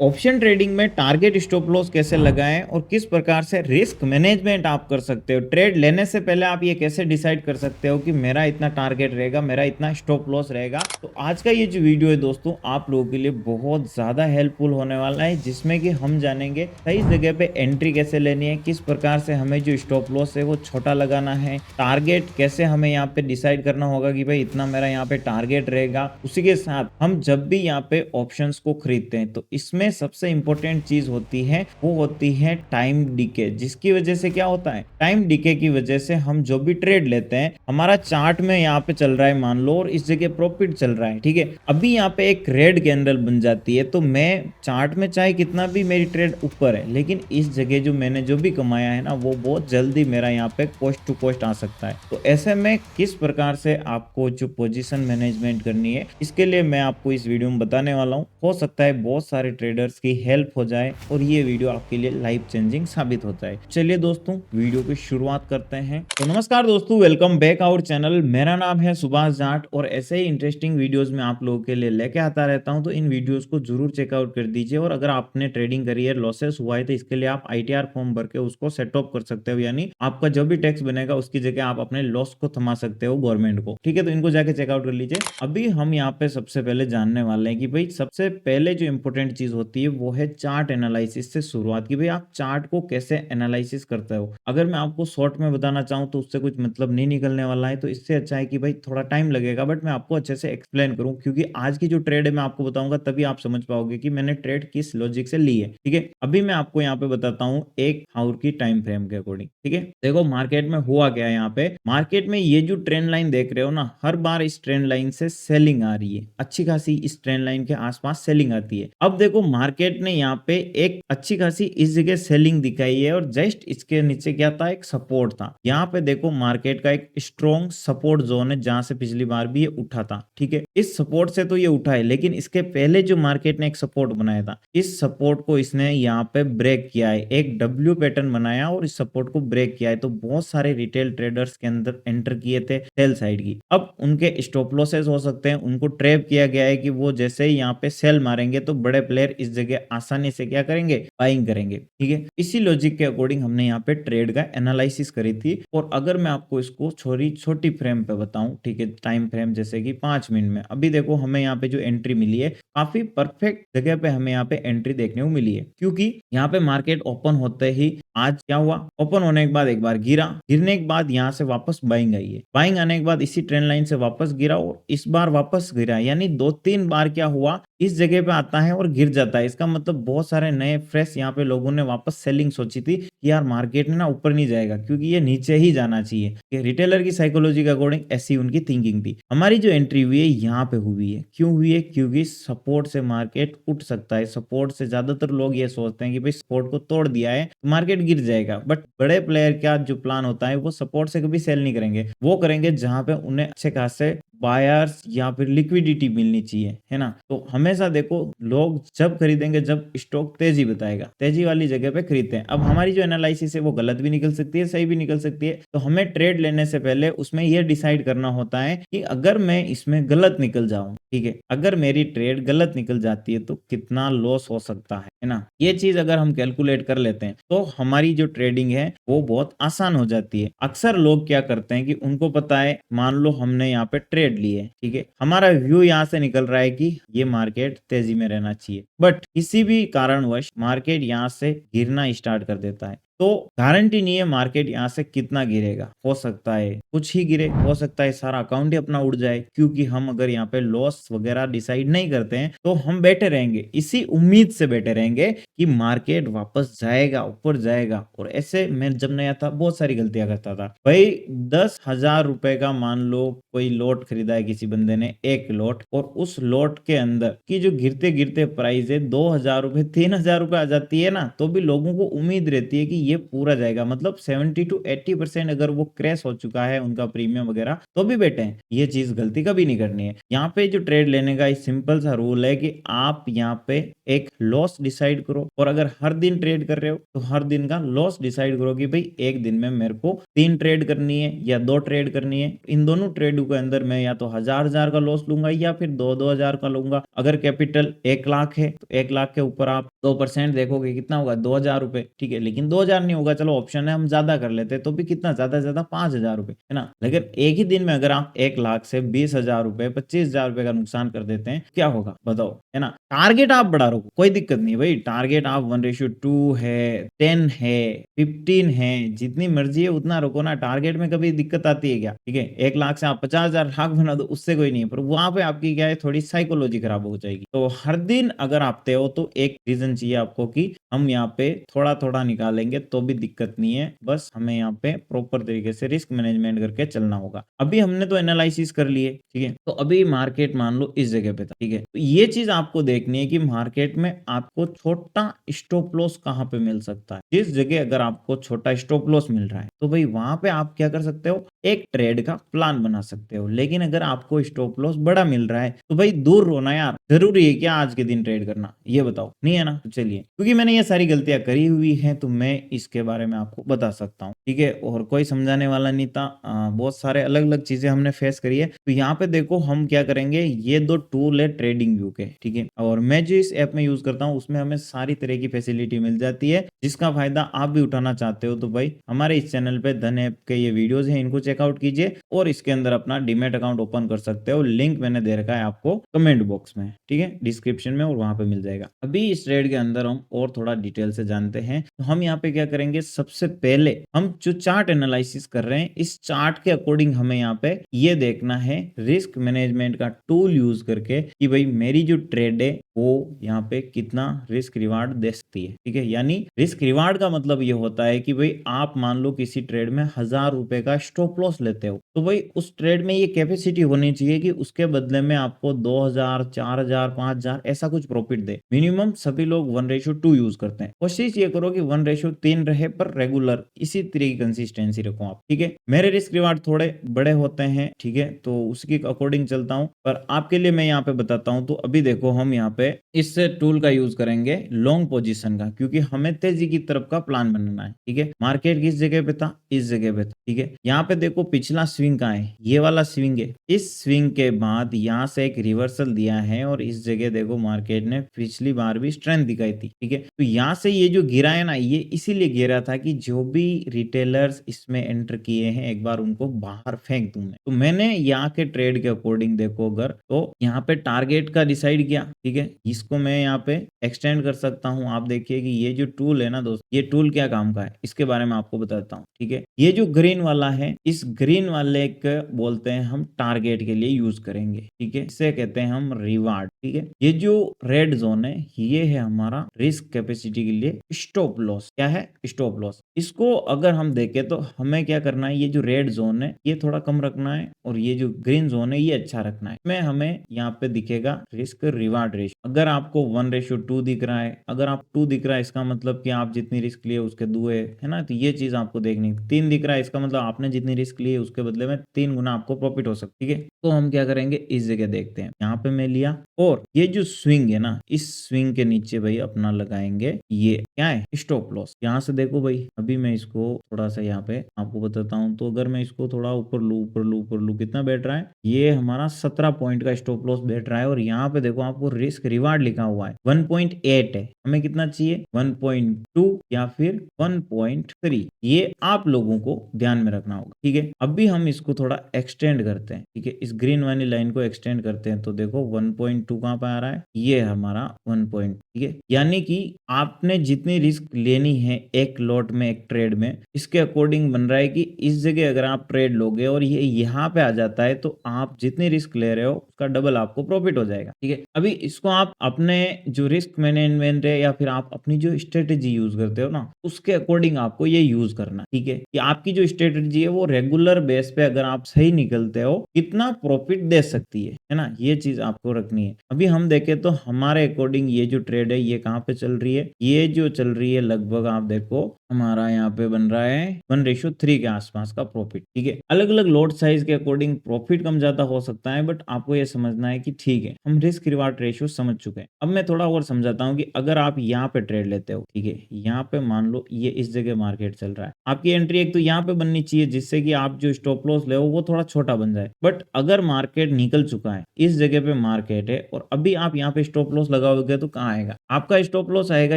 Option trading में target stop loss कैसे लगाएं और किस प्रकार से रिस्क मैनेजमेंट आप कर सकते हो। ट्रेड लेने से पहले आप ये कैसे डिसाइड कर सकते हो कि मेरा इतना टारगेट रहेगा, मेरा इतना स्टॉप लॉस रहेगा। तो आज का ये जो वीडियो है दोस्तों, आप लोगों के लिए बहुत ज़्यादा हेल्पफुल होने वाला है, जिसमें कि हम जानेंगे सही जगह पे एंट्री कैसे लेनी है, किस प्रकार से हमें जो स्टॉप लॉस है वो छोटा लगाना है, टारगेट कैसे हमें यहाँ पे डिसाइड करना होगा कि भाई इतना मेरा यहाँ पे टारगेट रहेगा। उसी के साथ हम जब भी यहाँ पे ऑप्शंस को खरीदते हैं तो इसमें सबसे इंपॉर्टेंट चीज होती है, वो होती है टाइम डीके। जिसकी वजह से क्या होता है, टाइम डीके की वजह से हम जो भी ट्रेड लेते हैं, हमारा चार्ट में यहाँ पे चल रहा है मान लो, और इस जगह प्रॉफिट चल रहा है, ठीक है। अभी यहाँ पे एक रेड कैंडल बन जाती है तो मैं चार्ट में चाहे कितना भी मेरी ट्रेड ऊपर है, लेकिन इस जगह जो मैंने जो भी कमाया है ना, वो बहुत जल्दी मेरा यहाँ पे कॉस्ट टू कॉस्ट आ सकता है। तो ऐसे में किस प्रकार से आपको जो पोजीशन मैनेजमेंट करनी है, इसके लिए मैं आपको इस वीडियो में बताने वाला हूँ। हो सकता है बहुत सारे ट्रेडर्स की हेल्प हो जाए और ये वीडियो आपके लिए लाइफ चेंजिंग साबित हो जाए। चलिए दोस्तों, वीडियो की शुरुआत करते हैं। तो नमस्कार दोस्तों, वेलकम बैक आवर चैनल। मेरा नाम है सुभाष जाट और ऐसे ही इंटरेस्टिंग वीडियोस में आप लोगों के लिए लेके आता रहता हूं। तो इन वीडियोस को जरूर चेकआउट कर दीजिए। और अगर आपने ट्रेडिंग करी है, लॉसेस हुआ है, तो इसके लिए आप ITR फॉर्म भर के उसको सेट ऑफ कर सकते हो, यानी आपका जो भी टैक्स बनेगा उसकी जगह आप अपने लॉस को थमा सकते हो गवर्नमेंट को, ठीक है। तो इनको जाके चेकआउट कर लीजिए। अभी हम यहाँ पे सबसे पहले जानने वाले हैं कि भाई सबसे पहले जो इंपॉर्टेंट चीज होती है वो है चार्ट एनालिसिस से शुरुआत की। भाई आप चार्ट को कैसे एनालिसिस करते हो। अगर मैं आपको शॉर्ट में बताना चाहूँ तो उससे कुछ मतलब नहीं निकलने वाला है, तो इससे अच्छा है कि भाई थोड़ा टाइम लगेगा, बट मैं आपको अच्छे से एक्सप्लेन करूँ, क्योंकि आज की जो ट्रेड है मैं आपको बताऊंगा, तभी आप समझ पाओगे कि मैंने ट्रेड किस लॉजिक से ली है, ठीक है। अभी मैं आपको यहाँ पे बताता हूँ 1 आवर की टाइम फ्रेम के अकॉर्डिंग, ठीक है। देखो मार्केट में हुआ क्या है, यहाँ पे मार्केट में ये जो ट्रेंड लाइन देख रहे हो ना, हर बार इस ट्रेंड लाइन से सेलिंग आ रही है, अच्छी खासी इस ट्रेंड लाइन के आसपास सेलिंग आती है। अब देखो मार्केट ने यहाँ पे एक अच्छी खासी इस जगह सेलिंग दिखाई है, और जस्ट इसके नीचे क्या था, एक सपोर्ट था। यहाँ पे देखो मार्केट का एक स्ट्रॉन्ग सपोर्ट जोन है, जहां से पिछली बार भी ये उठा था, ठीक है। इस सपोर्ट से तो ये उठा है, लेकिन इसके पहले जो मार्केट ने एक सपोर्ट बनाया था, इस सपोर्ट को इसने यहाँ पे ब्रेक किया है, एक डब्ल्यू पैटर्न बनाया और इस सपोर्ट को ब्रेक किया है। तो बहुत सारे रिटेल ट्रेडर्स के अंदर एंटर किए थे सेल साइड की। अब उनके स्टॉप लॉसेस हो सकते हैं, उनको ट्रैप किया गया है कि वो जैसे ही यहाँ पे सेल मारेंगे तो बड़े प्लेयर इस जगह आसानी से क्या करेंगे, बाइंग करेंगे, ठीक है। इसी लॉजिक के अकॉर्डिंग हमने यहाँ पे ट्रेड का एनालिसिस करी थी। और अगर मैं आपको इसको छोटी फ्रेम पे बताऊं, ठीक है, टाइम फ्रेम जैसे कि 5 मिनट में, अभी देखो हमें यहाँ पे जो एंट्री मिली है, काफी परफेक्ट जगह पे हमें यहाँ पे एंट्री देखने को मिली है, क्योंकि यहाँ पे मार्केट ओपन होते ही आज क्या हुआ, ओपन होने के बाद एक बार गिरा, गिरने के बाद यहाँ से वापस बाइंग आई है, बाइंग आने के बाद इसी ट्रेंड लाइन से वापस गिरा और इस बार वापस गिरा, यानी 2-3 बार क्या हुआ, इस जगह पे आता है और गिर जाता है। इसका मतलब बहुत सारे नए फ्रेश यहाँ पे लोगों ने वापस सेलिंग सोची थी कि यार मार्केट ने ना ऊपर नहीं जाएगा, क्योंकि ये नीचे ही जाना चाहिए। कि रिटेलर की साइकोलॉजी के अकॉर्डिंग ऐसी उनकी थिंकिंग थी। हमारी जो एंट्री हुई है यहाँ पे हुई है, क्यों हुई है, क्योंकि सपोर्ट से मार्केट उठ सकता है। सपोर्ट से ज्यादातर लोग ये सोचते हैं कि भाई सपोर्ट को तोड़ दिया है तो मार्केट गिर जाएगा, बट बड़े प्लेयर का जो प्लान होता है वो सपोर्ट से कभी सेल नहीं करेंगे, वो करेंगे जहां पे उन्हें अच्छे खासे बायर्स या फिर लिक्विडिटी मिलनी चाहिए, है ना। तो हमेशा देखो लोग जब खरीदेंगे जब स्टॉक तेजी बताएगा, तेजी वाली जगह पे खरीदते हैं। अब हमारी जो एनालिसिस है वो गलत भी निकल सकती है, सही भी निकल सकती है। तो हमें ट्रेड लेने से पहले उसमें यह डिसाइड करना होता है कि अगर मैं इसमें गलत निकल जाऊं, ठीक है, अगर मेरी ट्रेड गलत निकल जाती है तो कितना लॉस हो सकता है ना। ये चीज अगर हम कैलकुलेट कर लेते हैं तो हमारी जो ट्रेडिंग है वो बहुत आसान हो जाती है। अक्सर लोग क्या करते हैं कि उनको पता है, मान लो हमने यहाँ पे ट्रेड ली है, ठीक है, हमारा व्यू यहाँ से निकल रहा है कि ये मार्केट तेजी में रहना चाहिए, बट किसी भी कारणवश मार्केट यहाँ से गिरना स्टार्ट कर देता है। तो गारंटी नहीं है मार्केट यहाँ से कितना गिरेगा, हो सकता है कुछ ही गिरे, हो सकता है सारा अकाउंट ही अपना उड़ जाए, क्योंकि हम अगर यहाँ पे लॉस वगैरह डिसाइड नहीं करते हैं तो हम बैठे रहेंगे, इसी उम्मीद से बैठे रहेंगे कि मार्केट वापस जाएगा, ऊपर जाएगा। और ऐसे मैं जब नया था बहुत सारी गलतियां करता था भाई। 10,000 रुपए का मान लो कोई लोट खरीदा है किसी बंदे ने, एक लोट, और उस लोट के अंदर की जो गिरते गिरते प्राइस है 2,000 रुपए, 3,000 रुपए आ जाती है ना, तो भी लोगों को उम्मीद रहती है कि ये पूरा जाएगा, मतलब 70 to 80% अगर वो क्रैश हो चुका है उनका प्रीमियम वगैरह, तो भी बैठे हैं। ये चीज गलती कभी नहीं करनी है। यहाँ पे जो ट्रेड लेने का सिंपल सा रूल है कि आप यहाँ पे एक लॉस डिसाइड करो, और अगर हर दिन ट्रेड कर रहे हो तो हर दिन का लॉस डिसाइड करो कि भाई एक दिन में मेरे को 3 ट्रेड करनी है या 2 ट्रेड करनी है। इन दोनों ट्रेड के अंदर मैं या तो 1,000 का लॉस लूंगा या फिर 2-2 हजार का लूंगा। अगर कैपिटल 1 लाख है तो 1 लाख के ऊपर आप 2% देखोगे कितना होगा 2,000 रुपए, ठीक है। लेकिन 2,000 नहीं होगा, चलो ऑप्शन है हम ज्यादा कर लेते हैं, तो भी कितना ज्यादा से ज्यादा 5,000 रुपए, है ना। लेकिन एक ही दिन में अगर आप 1 लाख से 20,000 रुपए 25,000 रुपए का नुकसान कर देते हैं, क्या होगा बताओ, है ना। टारगेट आप बढ़ा रखो, कोई दिक्कत नहीं भाई। टारगेट आप 1:2 है, 10 है, 15 है, जितनी मर्जी है उतना रखो ना। टारगेट में कभी दिक्कत आती है क्या, ठीक है। 1 लाख से आप 50,000 लाख बना दो, उससे कोई नहीं है, पर वहां पे आपकी क्या है, थोड़ी साइकोलॉजी खराब हो जाएगी। तो हर दिन अगर आते हो तो एक रीजन चाहिए आपको कि हम यहाँ पे थोड़ा थोड़ा निकालेंगे तो भी दिक्कत नहीं है, बस हमें यहाँ पे प्रॉपर तरीके से रिस्क मैनेजमेंट करके चलना होगा। अभी हमने तो एनालिसिस कर लिए, ठीक है। तो अभी मार्केट मान लो इस जगह पे था, ठीक है। तो ये चीज आपको देखनी है कि मार्केट में आपको छोटा स्टॉप लॉस कहाँ पे मिल सकता है। जिस जगह अगर आपको छोटा स्टॉप लॉस मिल रहा है तो भाई वहां पे आप क्या कर सकते हो, एक ट्रेड का प्लान बना सकते हो। लेकिन अगर आपको स्टॉप लॉस बड़ा मिल रहा है तो भाई दूर रोना यार, जरूरी है क्या आज के दिन ट्रेड करना, ये बताओ, नहीं है ना। तो चलिए, क्योंकि मैंने ये सारी गलतियां करी हुई हैं तो मैं इसके बारे में आपको बता सकता हूँ, ठीक है। और कोई समझाने वाला नहीं था, बहुत सारे अलग अलग चीजें हमने फेस करी है। तो यहाँ पे देखो हम क्या करेंगे, ये 2 टूल है ट्रेडिंग व्यू के, ठीक है। और मैं जो इस ऐप में यूज करता हूँ उसमें हमें सारी तरह की फैसिलिटी मिल जाती है, जिसका फायदा आप भी उठाना चाहते हो तो भाई हमारे इस चैनल पे धन ऐप के ये वीडियोस हैं, इनको चेकआउट कीजिए और इसके अंदर अपना डीमैट अकाउंट ओपन कर सकते हो। लिंक मैंने दे रखा है आपको कमेंट बॉक्स में, ठीक है, डिस्क्रिप्शन में, और वहां पे मिल जाएगा। अभी इस ट्रेड के अंदर हम और थोड़ा डिटेल से जानते हैं। तो हम यहाँ पे क्या करेंगे, सबसे पहले हम जो चार्ट एनालिसिस कर रहे हैं, इस चार्ट के अकॉर्डिंग हमें यहाँ पे ये देखना है रिस्क मैनेजमेंट का टूल यूज करके कि भाई मेरी जो ट्रेड है वो यहाँ पे कितना रिस्क रिवार्ड दे सकती है, ठीक है। यानी रिस्क रिवार्ड का मतलब ये होता है कि भाई आप मान लो किसी ट्रेड में 1,000 रुपए का स्टॉप लॉस लेते हो, तो भाई उस ट्रेड में ये कैपेसिटी होनी चाहिए कि उसके बदले में आपको 2,000, 4,000, 5,000 ऐसा कुछ प्रॉफिट दे। मिनिमम सभी लोग 1:2 यूज करते हैं। कोशिश ये करो कि 1:3 रहे, पर रेगुलर इसी तरह की कंसिस्टेंसी रखो आप, ठीक है। मेरे रिस्क रिवार्ड थोड़े बड़े होते हैं, ठीक है, तो उसके अकॉर्डिंग चलता हूँ, पर आपके लिए मैं यहाँ पे बताता हूँ। तो अभी देखो हम यहाँ पे इस टूल का यूज करेंगे लॉन्ग पोजीशन का, क्योंकि हमें तेजी की तरफ का प्लान बनाना है, ठीक है। मार्केट किस जगह पे था, इस जगह पे था, ठीक है। यहाँ पे देखो पिछला स्विंग कहाँ है, ये वाला स्विंग है। इस स्विंग के बाद यहाँ से एक रिवर्सल दिया है और इस जगह देखो मार्केट ने पिछली बार भी स्ट्रेंथ दिखाई थी, ठीक है। तो यहाँ से ये जो गिरा है ना, ये इसीलिए गिरा था कि जो भी रिटेलर्स इसमें एंटर किए हैं एक बार उनको बाहर फेंक दूं मैं। तो मैंने यहाँ के ट्रेड के अकॉर्डिंग देखो अगर, तो यहाँ पे टारगेट का डिसाइड किया, ठीक है। इसको मैं यहाँ पे एक्सटेंड कर सकता हूँ। आप देखिए कि ये जो टूल है ना दोस्त, ये टूल क्या काम का है इसके बारे में आपको बताता हूँ, ठीक है। ये जो ग्रीन वाला है, इस ग्रीन वाले के बोलते हैं हम टारगेट के लिए यूज करेंगे, ठीक है। इसे कहते हैं हम रिवार्ड, ठीक है। ये जो रेड जोन है ये है हमारा रिस्क कैपेसिटी के लिए स्टॉप लॉस। क्या है, स्टॉप लॉस। इसको अगर हम देखें तो हमें क्या करना है, ये जो रेड जोन है ये थोड़ा कम रखना है और ये जो ग्रीन जोन है ये अच्छा रखना है। इसमें हमें यहाँ पे दिखेगा रिस्क रिवार्ड रेशियो। अगर आपको 1:2 दिख रहा है, अगर आप 2 दिख रहा है, इसका मतलब कि आप जितनी रिस्क लिए उसके दुए, है ना। तो ये चीज आपको देखनी। 3 दिख रहा है, इसका मतलब आपने जितनी रिस्क ली है उसके बदले में 3 गुना आपको प्रॉफिट हो सकती है, ठीक है। तो हम क्या करेंगे, इस जगह देखते हैं। यहाँ पे मैं लिया और ये जो स्विंग है ना, इस स्विंग के नीचे भाई अपना लगाएंगे, ये क्या है, स्टॉप लॉस। यहाँ से देखो भाई, अभी मैं इसको थोड़ा सा यहाँ पे आपको बताता हूँ। तो अगर मैं इसको थोड़ा ऊपर लू, ऊपर लू, ऊपर लू, कितना बैठ रहा है, ये हमारा 17 पॉइंट का स्टॉप लॉस बैठ रहा है। और यहाँ पे देखो आपको रिस्क रिवार्ड लिखा हुआ है 1.8 है। हमें कितना चाहिए, 1.2 या फिर 1.3। ये आप लोगों को ध्यान में रखना होगा, ठीक है। अभी हम इसको थोड़ा एक्सटेंड करते हैं, ठीक है। इस ग्रीन वाली लाइन को एक्सटेंड करते हैं तो देखो 1.2 कहाँ पे आ रहा है, ये हमारा 1 पॉइंट, ठीक है। यानी कि आपने जितनी रिस्क लेनी है एक लॉट में, एक ट्रेड में, इसके अकॉर्डिंग बन रहा है कि इस जगह अगर आप ट्रेड लोगे और ये यहाँ पे आ जाता है तो आप जितनी रिस्क ले रहे हो उसका डबल आपको प्रॉफिट हो जाएगा, ठीक है। अभी इसको आप अपने जो रिस्क मैनेजमेंट है या फिर आप अपनी जो स्ट्रेटेजी यूज करते हो ना, उसके अकॉर्डिंग आपको ये यूज करना, ठीक है। कि आपकी जो स्ट्रेटेजी है वो रेगुलर बेस पे अगर आप सही निकलते हो कितना प्रॉफिट दे सकती है ना, ये चीज आपको रखनी है। अभी हम देखें तो हमारे अकॉर्डिंग ये जो ट्रेड है ये कहाँ पे चल रही है, ये जो चल रही है लगभग आप देखो हमारा यहाँ पे बन रहा है 1:3 के आसपास का प्रॉफिट, ठीक है। अलग अलग लॉट साइज के अकॉर्डिंग प्रॉफिट कम ज्यादा हो सकता है, बट आपको ये समझना है कि ठीक है हम रिस्क रिवार्ड रेशियो समझ चुके हैं। अब मैं थोड़ा और समझाता हूँ कि अगर आप यहाँ पे ट्रेड लेते हो, ठीक है, यहाँ पे मान लो ये इस जगह मार्केट चल रहा है, आपकी एंट्री एक तो यहाँ पे बननी चाहिए जिससे कि आप जो स्टॉप लॉस ले वो थोड़ा छोटा बन जाए। बट अगर मार्केट निकल चुका है, इस जगह पे मार्केट है और और अभी आप यहाँ पे स्टॉप लॉस लगाओगे तो कहाँ आएगा? आपका स्टॉप लॉस आएगा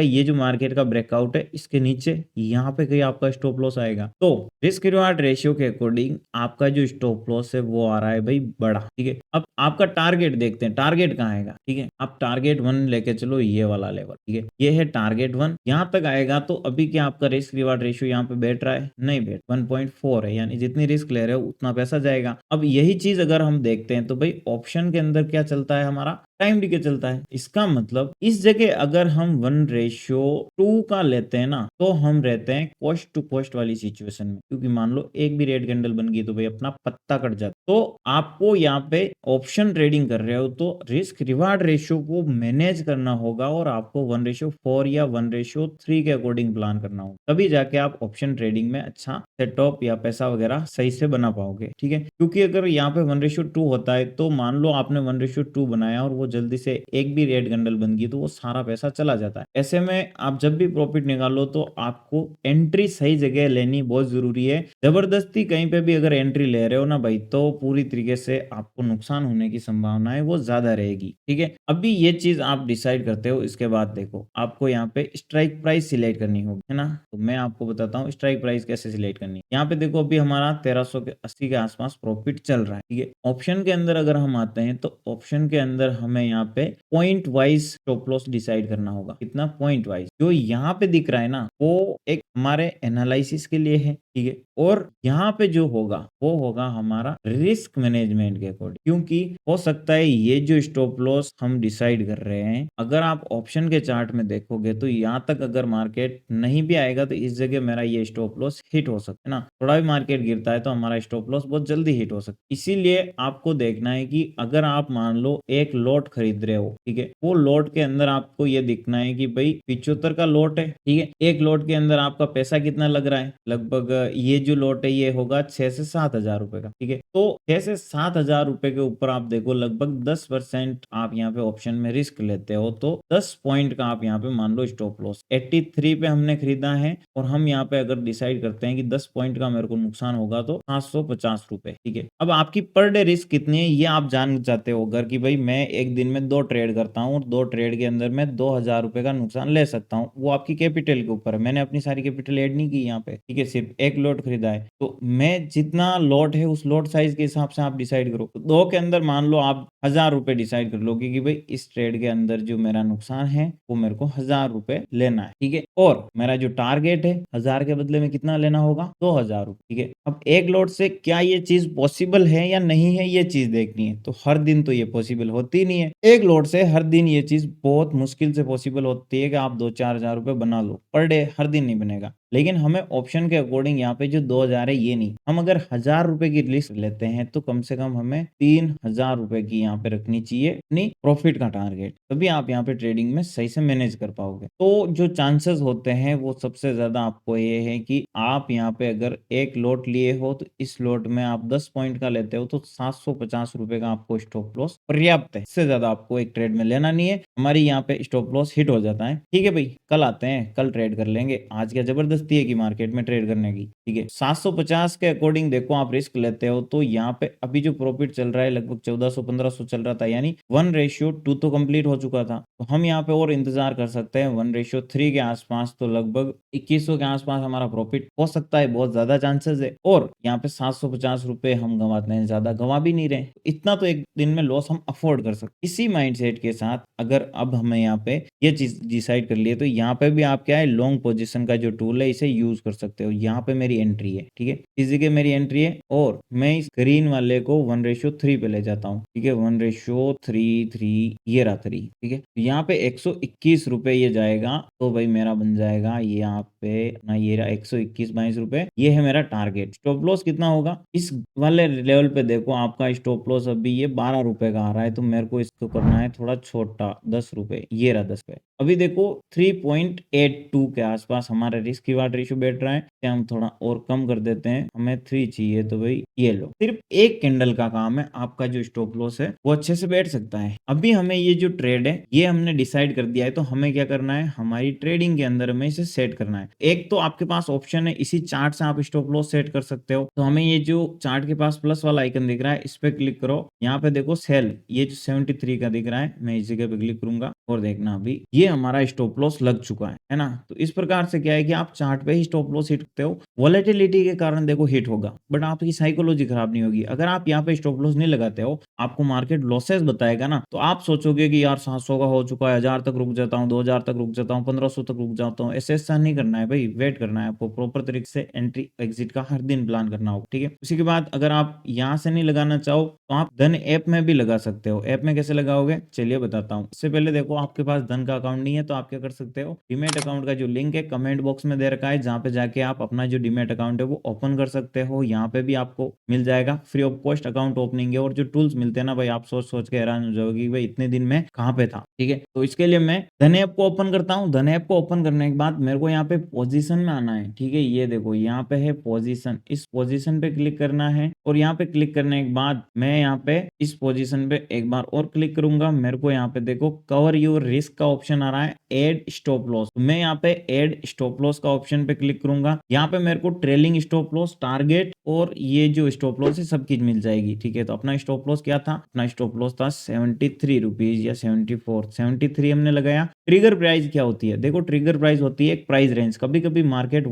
ये जो मार्केट का ब्रेकआउट है इसके नीचे, यहाँ पे कहीं आपका स्टॉप लॉस आएगा। तो रिस्क रिवार्ड रेशियो के अकॉर्डिंग आपका जो स्टॉप लॉस है वो आ रहा है भाई बड़ा, ठीक है। अब आपका टारगेट देखते हैं, टारगेट कहाँ आएगा, ठीक है। आप टारगेट 1 लेके चलो, ये वाला लेवल, ठीक है, ये है टारगेट 1, यहाँ तक आएगा तो अभी क्या आपका रिस्क रिवार्ड रेशियो यहाँ पे बैठ रहा है? नहीं बैठ, 1.4 है, यानी जितनी रिस्क ले रहे हो उतना पैसा जाएगा। अब यही चीज अगर हम देखते हैं तो भाई ऑप्शन के अंदर क्या चलता है हमारा? टाइम डीके चलता है। इसका मतलब इस जगह अगर हम 1:2 का लेते हैं ना तो हम रहते हैं कॉस्ट टू कॉस्ट वाली सिचुएशन में, क्योंकि मान लो एक भी रेड कैंडल बन गई तो भाई अपना पत्ता कट जाता। तो आपको यहाँ पे ऑप्शन ट्रेडिंग कर रहे हो तो रिस्क रिवार्ड रेशियो को मैनेज करना होगा और आपको 1:4 या 1:3 के अकॉर्डिंग प्लान करना होगा, तभी जाके आप ऑप्शन ट्रेडिंग में अच्छा सेटअप या पैसा वगैरह सही से बना पाओगे, ठीक है। क्योंकि अगर यहाँ पे 1:2 होता है तो मान लो आपने 1:2 बनाया और वो जल्दी से एक भी रेड कैंडल बन गई तो वो सारा पैसा चला जाता है। ऐसे में आप जब भी प्रॉफिट निकालो तो आपको एंट्री सही जगह लेनी बहुत जरूरी है। जबरदस्ती कहीं पे भी अगर एंट्री ले रहे हो ना भाई तो पूरी तरीके से आपको नुकसान होने की संभावना है वो ज्यादा रहेगी, ठीक है। अभी ये चीज आप डिसाइड करते हो, इसके बाद देखो आपको यहाँ पे स्ट्राइक प्राइस सिलेक्ट करनी होगी, है ना। तो मैं आपको बताता हूँ स्ट्राइक प्राइस कैसे सिलेक्ट करनी है। यहाँ पे देखो अभी हमारा 1380 के आसपास प्रॉफिट चल रहा है, ठीक है। ऑप्शन के अंदर अगर हम आते हैं तो ऑप्शन के अंदर हमें यहाँ पे point wise stop loss decide करना होगा। कितना? Point wise. जो यहाँ पे दिख रहा है ना वो एक हमारे एनालिसिस के लिए है, ठीक है। और यहाँ पे जो होगा वो होगा हमारा रिस्क मैनेजमेंट के अकॉर्डिंग, क्योंकि हो सकता है ये जो स्टॉप लॉस हम डिसाइड कर रहे हैं अगर आप ऑप्शन के चार्ट में देखोगे तो यहाँ तक अगर मार्केट नहीं भी आएगा तो इस जगह मेरा ये स्टॉप लॉस हिट हो सकता है ना। थोड़ा भी मार्केट गिरता है तो हमारा स्टॉप लॉस बहुत जल्दी हिट हो सकता है। इसीलिए आपको देखना है कि अगर आप मान लो एक लॉट खरीद रहे हो, ठीक है, वो लॉट के अंदर आपको ये दिखना है कि भाई 75 का लॉट है, ठीक है। एक लॉट के अंदर आपका पैसा कितना लग रहा है? लगभग ये जो लॉट है ये होगा 6 से 7 हजार रुपए का, ठीक है। तो 6 से 7 हजार रुपए के ऊपर आप देखो लगभग 10% आप यहाँ पे ऑप्शन में रिस्क लेते हो तो 10 पॉइंट का आप यहाँ पे मान लो स्टॉप लॉस। 83 पे हमने खरीदा है और हम यहाँ पे अगर डिसाइड करते हैं कि 10 पॉइंट का मेरे को नुकसान होगा तो 750 रुपए, ठीक है। अब आपकी पर डे रिस्क कितनी है ये आप जान जाते हो अगर कि भाई मैं एक दिन में 2 ट्रेड करता हूँ और 2 ट्रेड के अंदर मैं 2000 रुपए का नुकसान ले सकता हूँ। वो आपकी कैपिटल के ऊपर है, मैंने अपनी सारी कैपिटल ऐड नहीं की यहाँ पे, ठीक है, सिर्फ एक लॉट खरीदा है। तो मैं जितना लॉट है उस लॉट साइज के हिसाब से आप डिसाइड करो। तो 2 के अंदर मान लो आप 1000 रुपए डिसाइड कर लो कि भाई इस ट्रेड के अंदर जो मेरा नुकसान है वो मेरे को 1000 रुपए लेना है, ठीक है। और मेरा जो टारगेट है 1000 के बदले में कितना लेना होगा? 2000 रुपए, ठीक है। अब एक लॉट से क्या ये चीज पॉसिबल है या नहीं है ये चीज देखनी है। तो हर दिन तो ये पॉसिबल होती नहीं है। एक लॉट से हर दिन ये चीज बहुत मुश्किल से पॉसिबल होती है कि आप 2-4 हजार रुपए बना लो पर डे, हर दिन नहीं बनेगा। लेकिन हमें ऑप्शन के अकॉर्डिंग यहाँ पे जो 2000 है ये नहीं, हम अगर 1000 रुपए की लिस्ट लेते हैं तो कम से कम हमें 3000 रुपए की यहाँ पे रखनी चाहिए अपनी प्रॉफिट का टारगेट, तभी आप यहाँ पे ट्रेडिंग में सही से मैनेज कर पाओगे। तो जो चांसेस होते हैं वो सबसे ज्यादा आपको ये है कि आप यहाँ पे अगर एक लॉट लिए हो तो इस लॉट में आप 10 पॉइंट का लेते हो तो 750 रुपए का आपको स्टॉप लॉस पर्याप्त है। इससे ज्यादा आपको एक ट्रेड में लेना नहीं है। हमारी यहाँ पे स्टॉप लॉस हिट हो जाता है, ठीक है भाई। कल आते हैं, कल ट्रेड कर लेंगे। आज क्या जबरदस्ती है कि मार्केट में ट्रेड करने की, ठीक है। 750 के अकॉर्डिंग देखो आप रिस्क लेते हो तो यहाँ पे अभी जो प्रॉफिट चल रहा है लगभग 1400-1500 चल रहा था, यानी 1:2 तो कंप्लीट हो चुका था। तो हम यहाँ पे और इंतजार कर सकते हैं 1:3 के आसपास, तो लगभग 2100 के आसपास हमारा प्रॉफिट हो सकता है, बहुत ज्यादा चांसेस है। और यहाँ पे 750 रुपए हम गंवाते हैं, ज्यादा गंवा भी नहीं रहे, इतना तो एक दिन में लॉस हम अफोर्ड कर सकते। इसी माइंडसेट के साथ अगर अब हमें यहाँ पे ये चीज डिसाइड कर लिए तो यहाँ पे भी आप क्या है लॉन्ग पोजीशन का जो टूल है इसे यूज कर सकते हो। यहाँ पे मेरी एंट्री है, ठीक है, इस जगह मेरी एंट्री है और मैं इस ग्रीन वाले को 1:3 पे ले जाता हूँ, ठीक है। 1:3 ये रहा 3, ठीक है। यहाँ पे 121 रुपए ये जाएगा तो भाई मेरा बन जाएगा यहाँ पे ना, ये रहा 121-22 रुपए, ये है मेरा टारगेट। स्टॉप लॉस कितना होगा इस वाले लेवल पे? देखो आपका स्टॉप लॉस अभी ये 12 रुपए का आ रहा है तो मेरे को इसको करना है थोड़ा छोटा, 10 रुपए, ये रहा 10 रुपए, अभी देखो 3.82 के आसपास हमारा रिस्क रिवार्ड रेशियो बैठ रहा है। क्या हम थोड़ा और कम कर देते हैं, हमें 3 चाहिए तो भाई ये लो। सिर्फ एक कैंडल का काम है, आपका जो स्टॉप लॉस है वो अच्छे से बैठ सकता है। अभी हमें ये जो ट्रेड है ये हमने डिसाइड कर दिया है, तो हमें क्या करना है, हमारी ट्रेडिंग के अंदर हमें इसे सेट करना है। एक तो आपके पास ऑप्शन है, इसी चार्ट से आप स्टॉप लॉस सेट कर सकते हो। तो हमें ये जो चार्ट के पास प्लस वाला आइकन दिख रहा है इस पे क्लिक करो। यहाँ पे देखो सेल, ये जो 73 का दिख रहा है, मैं इस जगह पे क्लिक करूंगा और देखना अभी ये हमारा स्टॉप लॉस लग चुका है ना। तो इस प्रकार से क्या है कि आप चार्ट पे ही स्टॉप लॉस हिट करते हो, वॉलेटिलिटी के कारण देखो हिट होगा, बट आपकी साइकोलॉजी खराब नहीं होगी। अगर आप यहाँ पे स्टॉप लॉस नहीं लगाते हो, आपको मार्केट लॉसेस बताएगा ना, तो आप सोचोगे कि यार 700 का हो चुका है, 1000 तक रुक जाता हूँ, 2000 तक रुक जाता हूँ, 1500 तक रुक जाता हूँ। ऐसा नहीं करना है भाई, वेट करना है आपको, प्रॉपर तरीके से एंट्री एग्जिट का हर दिन प्लान करना होगा, ठीक है। उसी के बाद अगर आप यहाँ से नहीं लगाना चाहो तो आप धन ऐप में भी लगा सकते हो। ऐप में कैसे लगाओगे चलिए बताता हूँ। इससे पहले देखो आपके पास धन का अकाउंट नहीं है तो आप क्या कर सकते हो, डीमैट अकाउंट का जो लिंक है कमेंट बॉक्स में दे रखा है, जहाँ पे जाके आप अपना जो डीमैट अकाउंट है वो ओपन कर सकते हो। यहाँ पे भी आपको मिल जाएगा free of cost account opening है, और जो टूल्स मिलते हैं ना भाई, आप सोच सोच के हैरान हो जाओगे कि भाई इतने दिन में कहाँ पे था, ठीक है। तो इसके लिए मैं धन ऐप को ओपन करता हूँ। धन ऐप को ओपन करने के बाद मेरे को यहाँ पे पोजीशन में आना है, ठीक है। ये देखो यहाँ पे है पोजीशन, इस पोजीशन पे क्लिक करना है, और यहाँ पे क्लिक करने के बाद मैं यहाँ पे इस पोजीशन पे एक बार और क्लिक करूंगा। मेरे को यहाँ पे देखो कवर योर रिस्क का ऑप्शन आ रहा है, एड स्टॉप लॉस। मैं यहाँ पे एड स्टॉप लॉस का ऑप्शन पे क्लिक करूंगा। यहाँ पे मेरे को ट्रेलिंग स्टॉप लॉस, टारगेट और ये जो स्टॉप लॉस है सब चीज मिल जाएगी, ठीक है। तो अपना स्टॉप लॉस क्या था, अपना स्टॉप लॉस था 73 रुपीज या 73 हमने लगाया। ट्रिगर प्राइस क्या होती है, देखो ट्रिगर प्राइस होती है एक प्राइस रेंज। कभी कभी मार्केट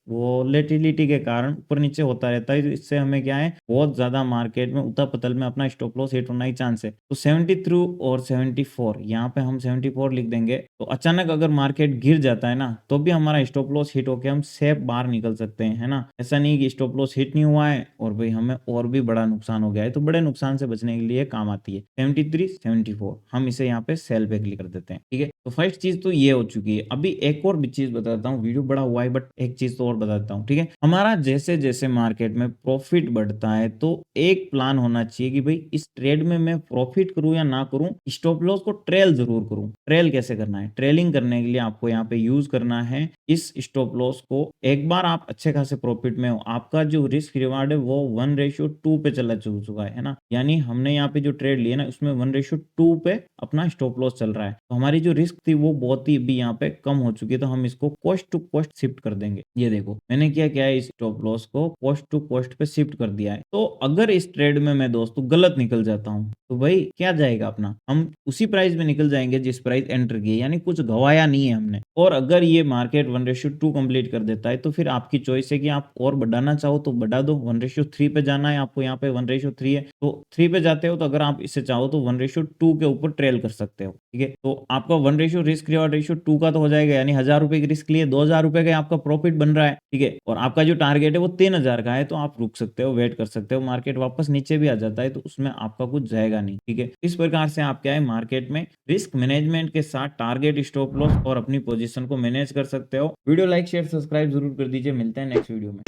वॉलेटिलिटी के कारण ऊपर नीचे होता रहता है, तो इससे हमें क्या है, बहुत ज्यादा मार्केट में उतार पतल में अपना स्टॉप लॉस हिट होना ही चांस है। तो 73 और 74, यहाँ पे हम 74 लिख देंगे। तो अचानक अगर मार्केट गिर जाता है ना, तो भी हमारा स्टॉप लॉस हिट होकर हम सेफ बाहर निकल सकते हैं, है ना। ऐसा नहीं कि स्टॉप लॉस हिट नहीं हुआ है और भाई हमें और भी बड़ा नुकसान हो गया है। तो बड़े नुकसान से बचने के लिए काम आती है 73, 74। हम इसे यहाँ पे सेल पे क्लिक कर देते हैं, ठीक है। तो फर्स्ट चीज तो ये हो चुकी है। अभी एक और भी चीज बताता हूँ, वीडियो बड़ा हुआ है बट एक चीज तो और बताता हूँ, ठीक है। हमारा जैसे जैसे मार्केट में प्रॉफिट बढ़ता है तो एक प्लान होना चाहिए कि भाई इस ट्रेड में मैं प्रॉफिट करूं या ना करूं, स्टॉप लॉस को ट्रेल जरूर करूं। ट्रेल कैसे करना है, ट्रेलिंग करने के लिए आपको यहाँ पे यूज करना है इस स्टॉप लॉस को। एक बार आप अच्छे खासे प्रॉफिट में हो, आपका जो रिस्क रिवार्ड है वो 1:2 पे चला चुका है ना। यानी हमने यहाँ पे जो ट्रेड लिया ना उसमें 1:2 पे अपना स्टॉप लॉस चल रहा है। तो हमारी जो रिस्क थी वो बहुत ही अभी यहाँ पे कम हो चुकी है। तो हम इसको कॉस्ट टू कॉस्ट शिफ्ट कर देंगे। ये देखो मैंने क्या है, इस स्टॉप लॉस को कॉस्ट टू कॉस्ट पे शिफ्ट कर दिया है। तो अगर इस ट्रेड में मैं दोस्तों गलत निकल जाता हूँ तो भाई क्या जाएगा अपना, हम उसी प्राइस में निकल जाएंगे जिस प्राइस एंटर किए, यानी कुछ गवाया नहीं है हमने। और अगर ये मार्केट 1:2 कंप्लीट कर देता है तो फिर आपकी चॉइस है कि आप और बढ़ाना चाहो तो बढ़ा दो। 1:3 पे जाना है आपको, यहाँ पे 1:3 है तो 3 पे जाते हो। तो अगर आप इसे चाहो तो 1:2 के ऊपर ट्रेल कर सकते हो, ठीक है। तो आपका 1 रेशियो रिस्क रिवार्ड रेशियो 2 का तो हो जाएगा, यानी 1000 रुपए की रिस्क लिए 2000 रुपए का आपका प्रॉफिट बन रहा है, ठीक है। और आपका जो टारगेट है वो 3000 का है, तो आप रुक सकते हो, वेट कर सकते हो। मार्केट वापस नीचे भी आ जाता है तो उसमें आपका कुछ जाएगा नहीं, ठीक है। इस प्रकार से आप क्या है, मार्केट में रिस्क मैनेजमेंट के साथ टारगेट, स्टॉप लॉस और अपनी पोजीशन को मैनेज कर सकते हो। वीडियो लाइक शेयर सब्सक्राइब जरूर कर दीजिए। मिलते हैं नेक्स्ट वीडियो में।